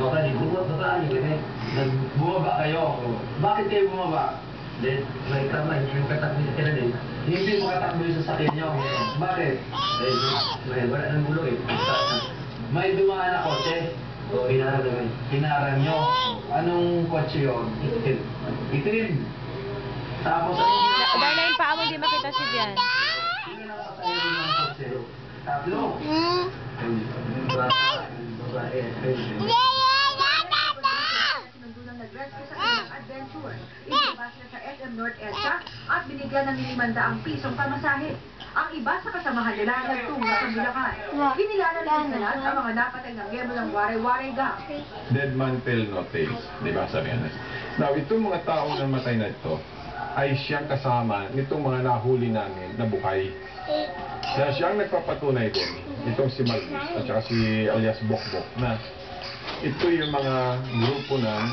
Okay, bumaba kayo. Bakit kayo bumaba? Then, may tama, yung katakbo sa kailan hindi makatakbo yung sasakyan niyo. Bakit? Wala nang gulo eh. May dumaan na kotse. O, hinarang nyo. Anong kotse yun? Itim. Tapos, Dahil yung paa mo, hindi makita si Dian. sino na pasayo ng kotse? Tatlo. Nag-rescue sa kanilang adventure. Ibaba sila sa SM North EDSA at binigyan ng 500 pisong pamasahe. Ang iba sa kasamahan nila nagtungo sa Bulacan. Kinilanan ng Senat ang mga napatay ng miyembro ng Waray-Waray Gang. Dead man tell no tales, di ba sabi nga? Now, itong mga taong namatay na ito ay siyang kasama nitong mga nahuli namin na buhay. Kaya siyang nagpapatunay din, itong si Malvis at saka si alias Bokbok na ito yung mga grupo ng